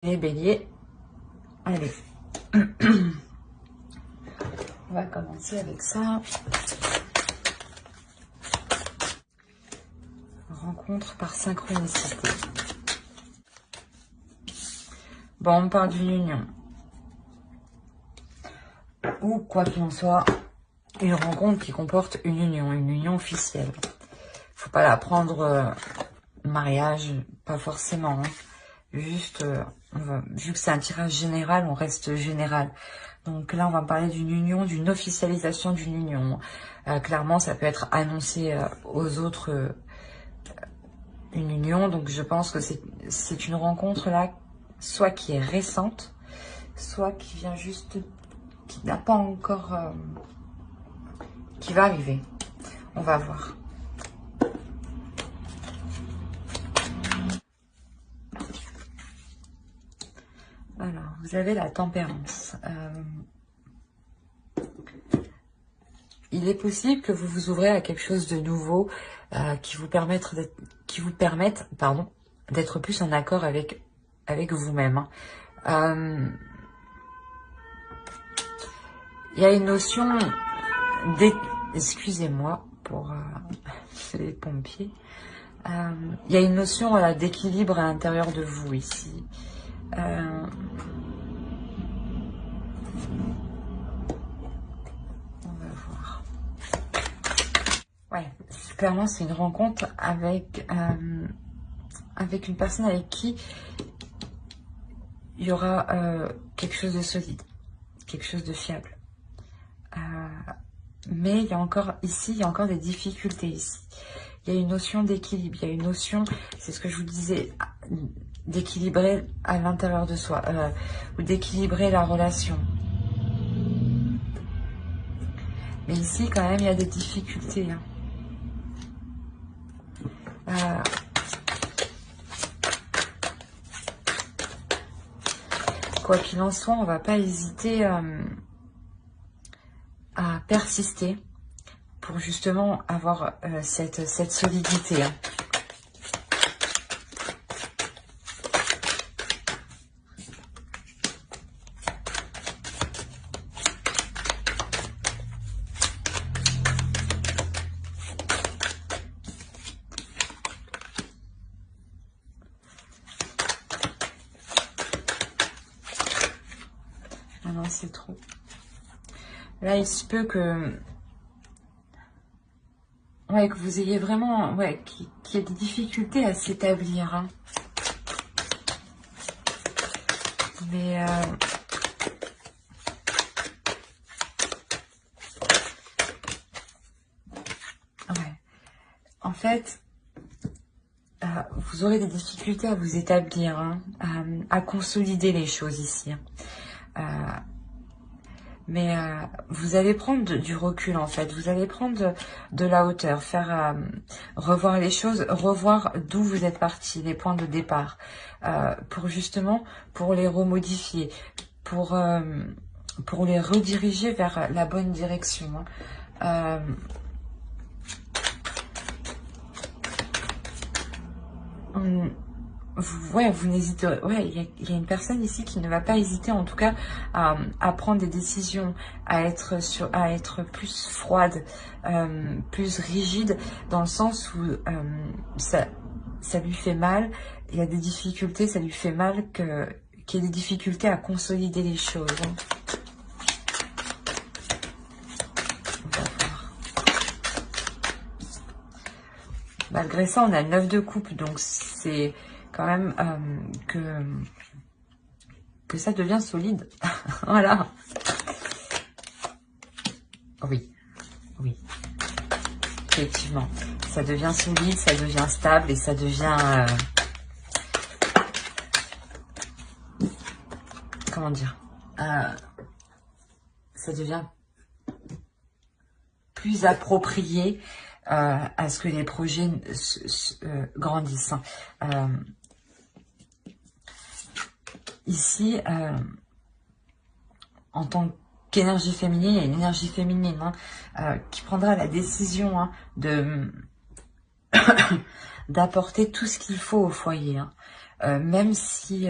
Les béliers, allez, on va commencer avec ça. Rencontre par synchronicité. Bon, on parle d'une union. Ou quoi qu'il en soit, une rencontre qui comporte une union officielle. Faut pas la prendre mariage, pas forcément. Hein. Juste, vu que c'est un tirage général, on reste général. Donc là, on va parler d'une union, d'une officialisation d'une union. Clairement, ça peut être annoncé aux autres une union. Donc je pense que c'est une rencontre là, soit qui est récente, soit qui vient juste, qui n'a pas encore, qui va arriver. On va voir. Alors, vous avez la tempérance. Il est possible que vous vous ouvrez à quelque chose de nouveau qui vous permette d'être plus en accord avec vous-même. Il y a une notion excusez-moi pour les pompiers. Il y a une notion d'équilibre à l'intérieur de vous ici. On va voir. Ouais, clairement c'est une rencontre avec une personne avec qui il y aura quelque chose de solide, quelque chose de fiable. Mais il y a encore ici, il y a encore des difficultés ici. Il y a une notion d'équilibre, il y a une notion, c'est ce que je vous disais, d'équilibrer à l'intérieur de soi, ou d'équilibrer la relation. Mais ici, quand même, il y a des difficultés. Hein. Quoi qu'il en soit, on ne va pas hésiter à persister pour justement avoir cette solidité. Hein. Ah non, c'est trop. Là, il se peut que vous ayez vraiment, qu'il y ait des difficultés à s'établir. Hein. Mais en fait, vous aurez des difficultés à vous établir, hein, à consolider les choses ici. Mais vous allez prendre du recul en fait, vous allez prendre de la hauteur, faire revoir les choses, revoir d'où vous êtes parti, les points de départ, pour les remodifier, pour les rediriger vers la bonne direction. Hein. Vous n'hésitez, il y a une personne ici qui ne va pas hésiter en tout cas à prendre des décisions, à être plus froide, plus rigide, dans le sens où ça lui fait mal, il y a des difficultés, ça lui fait mal qu'il y ait des difficultés à consolider les choses. Hein. Malgré ça, on a le 9 de coupe, donc c'est quand même que ça devient solide. Voilà. Oui, effectivement. Ça devient solide, ça devient stable et ça devient... comment dire, ça devient plus approprié à ce que les projets grandissent. Ici, en tant qu'énergie féminine, il y a une énergie féminine qui prendra la décision d'apporter tout ce qu'il faut au foyer. Même si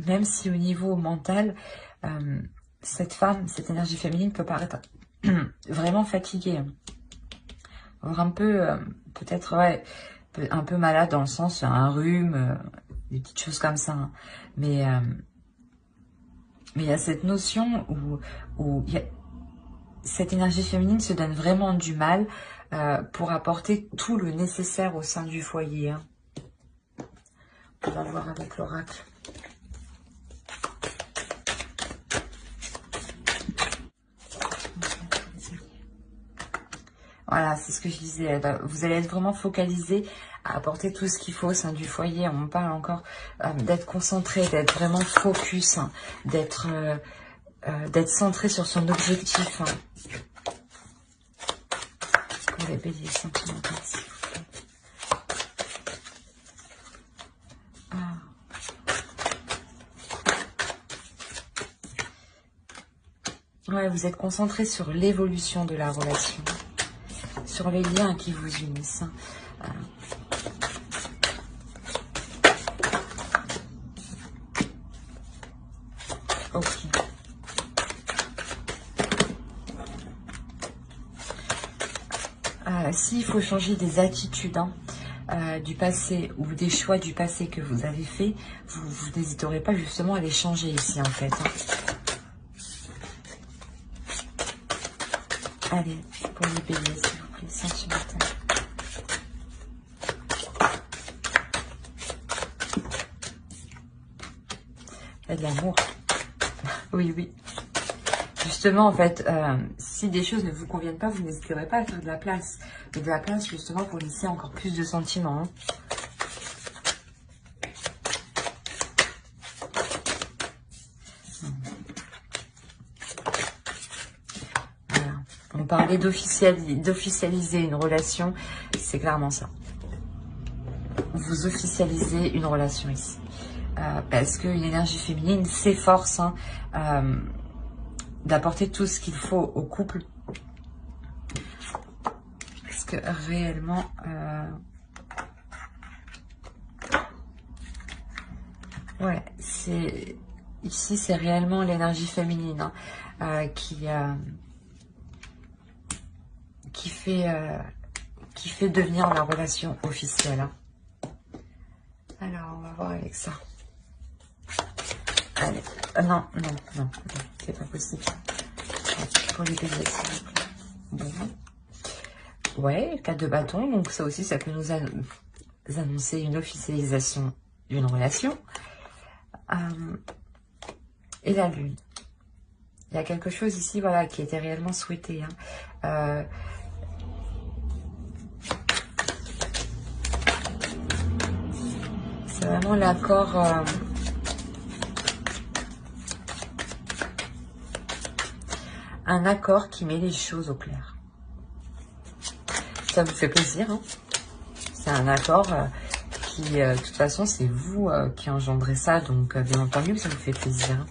même si au niveau mental, cette femme, cette énergie féminine peut paraître vraiment fatiguée. Voire un peu, peut-être, ouais, un peu malade dans le sens, un rhume, des petites choses comme ça. Hein. Mais il y a cette notion où cette énergie féminine se donne vraiment du mal pour apporter tout le nécessaire au sein du foyer. Hein. On va voir avec l'oracle. Voilà, c'est ce que je disais. Vous allez être vraiment focalisé à apporter tout ce qu'il faut au sein du foyer. On parle encore d'être concentré, d'être vraiment focus, hein, d'être centré sur son objectif. Hein. Pour les béliers sentimentaux, s'il vous plaît. Ouais, vous êtes concentré sur l'évolution de la relation, sur les liens qui vous unissent. Ok. S'il faut changer des attitudes du passé ou des choix du passé que vous avez fait, vous n'hésiterez pas justement à les changer ici en fait. Hein. Allez, pour les béliers, s'il vous plaît, sentimental. Il y a de l'amour. Oui, oui. Justement, en fait, si des choses ne vous conviennent pas, vous n'hésiterez pas à faire de la place. Et de la place, justement, pour laisser encore plus de sentiments. Hein. Voilà. On parlait d'officialiser une relation, c'est clairement ça. Vous officialisez une relation ici. Parce qu'une énergie féminine s'efforce d'apporter tout ce qu'il faut au couple. Parce que réellement... ouais, ici c'est réellement l'énergie féminine qui fait devenir la relation officielle. Hein. Alors, on va voir avec ça. Allez, non, c'est pas possible. Pour les béliers, s'il vous plaît. Bon. Ouais, 4 de bâton, donc ça aussi, ça peut nous annoncer une officialisation d'une relation. Et la lune. Il y a quelque chose ici, voilà, qui était réellement souhaité. Hein. C'est vraiment l'accord... un accord qui met les choses au clair. Ça vous fait plaisir, hein? C'est un accord qui, de toute façon, c'est vous qui engendrez ça, donc bien entendu, ça vous fait plaisir. Hein?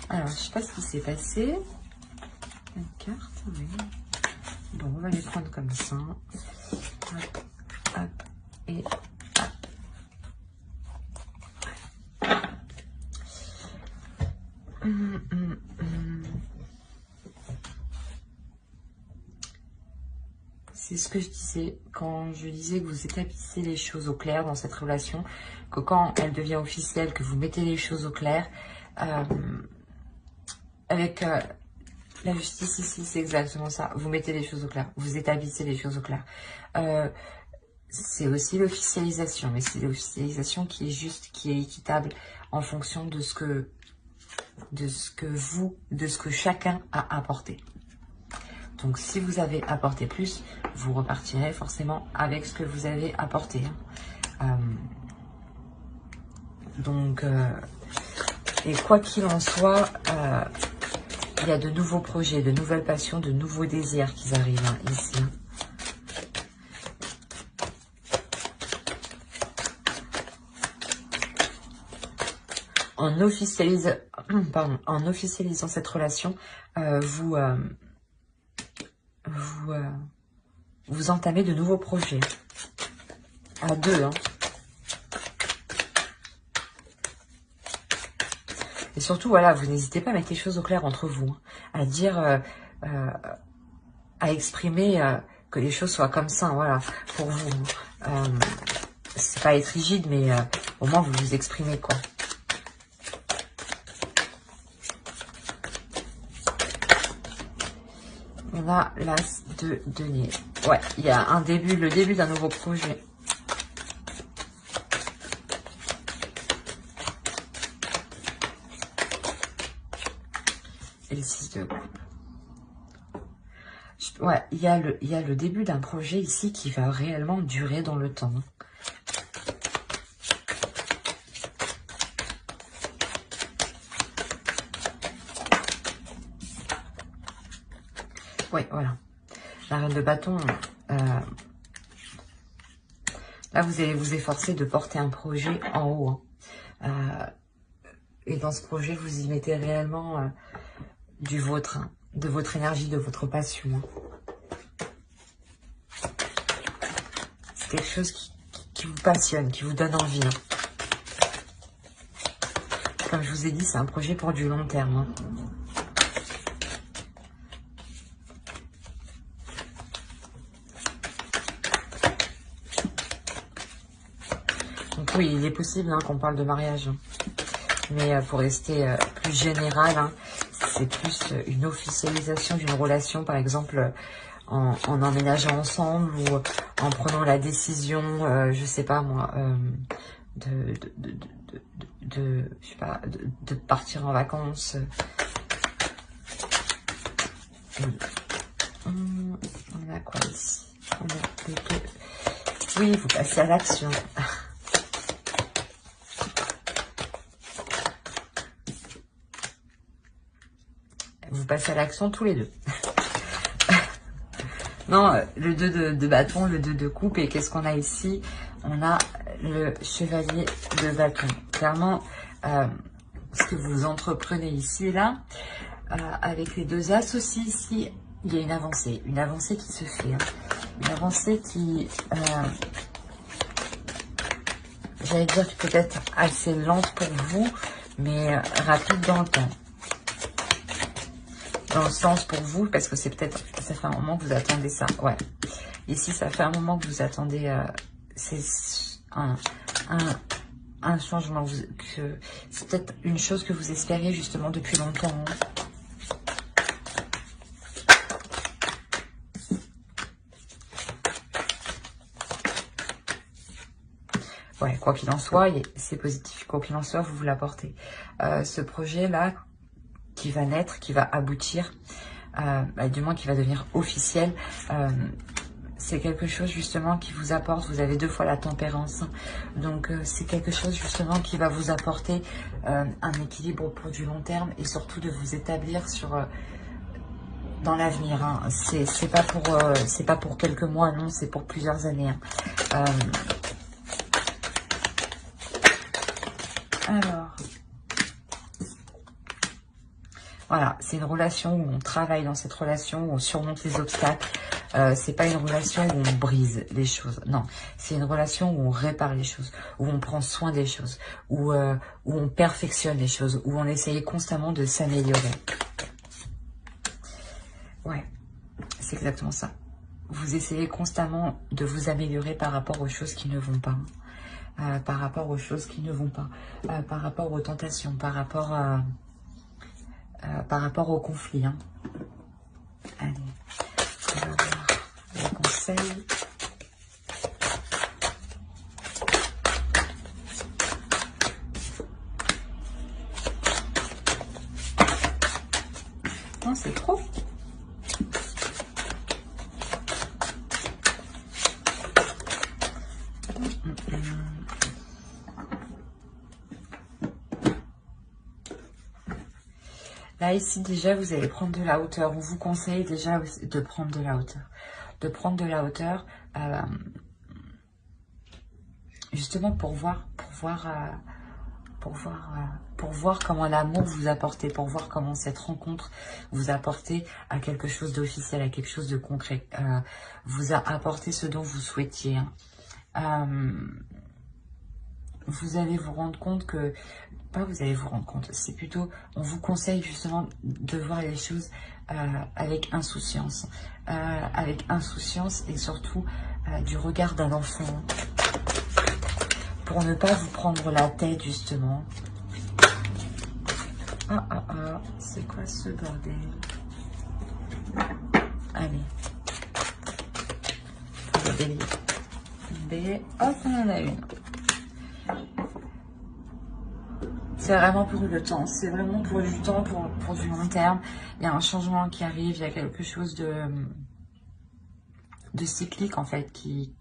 Alors, je sais pas ce qui s'est passé. Une carte, oui. Bon, on va les prendre comme ça. Hop, hop, et hop. C'est ce que je disais quand je disais que vous établissez les choses au clair dans cette relation, que quand elle devient officielle, que vous mettez les choses au clair. Avec la justice ici, c'est exactement ça. Vous mettez les choses au clair, vous établissez les choses au clair. C'est aussi l'officialisation, mais c'est l'officialisation qui est juste, qui est équitable en fonction de ce que chacun a apporté. Donc, si vous avez apporté plus, vous repartirez forcément avec ce que vous avez apporté. Hein. Et quoi qu'il en soit, il y a de nouveaux projets, de nouvelles passions, de nouveaux désirs qui arrivent ici. En officialisant cette relation, vous entamez de nouveaux projets. À deux, hein. Et surtout, voilà, vous n'hésitez pas à mettre les choses au clair entre vous, hein, à dire, à exprimer que les choses soient comme ça, voilà, pour vous. C'est pas être rigide, mais au moins vous vous exprimez, quoi. On a l'as de denier. Ouais, il y a un début, le début d'un nouveau projet. Et le 6 de coupe. Ouais, il y a le début d'un projet ici qui va réellement durer dans le temps. Oui, voilà. La reine de bâton. Là, vous allez vous efforcer de porter un projet en haut. Hein. Et dans ce projet, vous y mettez réellement du vôtre, hein, de votre énergie, de votre passion. Hein. C'est quelque chose qui vous passionne, qui vous donne envie. Hein. Comme je vous ai dit, c'est un projet pour du long terme. Hein. Donc oui, il est possible hein, qu'on parle de mariage. Hein. Mais pour rester plus général, hein, c'est plus une officialisation d'une relation, par exemple, en emménageant ensemble ou en prenant la décision, je sais pas moi, je sais pas, de partir en vacances. On a quoi ici? On a oui, vous passez à l'action. Vous passez à l'action tous les deux. Non, le 2 de bâton, le 2 de coupe. Et qu'est-ce qu'on a ici? On a le chevalier de bâton. Clairement, ce que vous entreprenez ici et là, avec les deux as aussi, ici, il y a une avancée qui se fait. Hein. Une avancée qui, j'allais dire peut-être assez lente pour vous, mais rapide dans le temps. Dans le sens pour vous, parce que c'est peut-être, ça fait un moment que vous attendez ça, ouais. Ici, ça fait un moment que vous attendez, c'est un changement, c'est peut-être une chose que vous espériez justement depuis longtemps. Hein. Ouais, quoi qu'il en soit, c'est positif, quoi qu'il en soit, vous l'apportez. Ce projet-là, qui va naître, qui va aboutir, du moins qui va devenir officiel, c'est quelque chose justement qui vous apporte, vous avez 2 fois la tempérance, donc c'est quelque chose justement qui va vous apporter un équilibre pour du long terme et surtout de vous établir sur dans l'avenir. Hein. C'est pas pour quelques mois, non, c'est pour plusieurs années. Hein. Alors... Voilà, c'est une relation où on travaille dans cette relation, où on surmonte les obstacles. C'est pas une relation où on brise les choses. Non, c'est une relation où on répare les choses, où on prend soin des choses, où on perfectionne les choses, où on essaye constamment de s'améliorer. Ouais, c'est exactement ça. Vous essayez constamment de vous améliorer par rapport aux choses qui ne vont pas. Par rapport aux choses qui ne vont pas. Par rapport aux tentations, par rapport au conflit. Hein. Allez, on va voir les conseils. Non, c'est trop. Là, ici, déjà, vous allez prendre de la hauteur. On vous conseille déjà de prendre de la hauteur. De prendre de la hauteur, justement pour voir comment l'amour vous apportez, pour voir comment cette rencontre vous apportez à quelque chose d'officiel, à quelque chose de concret. Vous a apporté ce dont vous souhaitiez. Hein. vous allez vous rendre compte que, pas vous allez vous rendre compte, c'est plutôt, on vous conseille justement de voir les choses avec insouciance et surtout du regard d'un enfant, pour ne pas vous prendre la tête justement. C'est quoi ce bordel? Allez, le délire. B, hop, on en a une. C'est vraiment pour le temps, c'est vraiment pour du temps, pour du long terme. Il y a un changement qui arrive, il y a quelque chose de cyclique en fait, qui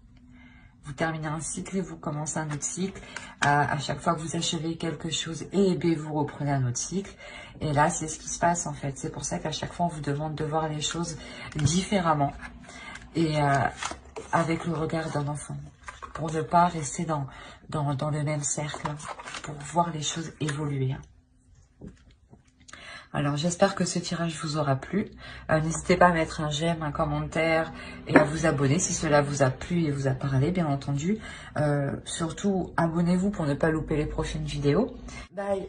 vous terminez un cycle et vous commencez un autre cycle. À chaque fois que vous achevez quelque chose, et bien vous reprenez un autre cycle. Et là, c'est ce qui se passe en fait. C'est pour ça qu'à chaque fois, on vous demande de voir les choses différemment et avec le regard d'un enfant, pour ne pas rester dans le même cercle, pour voir les choses évoluer. Alors, j'espère que ce tirage vous aura plu. N'hésitez pas à mettre un j'aime, un commentaire et à vous abonner si cela vous a plu et vous a parlé, bien entendu. Surtout, abonnez-vous pour ne pas louper les prochaines vidéos. Bye!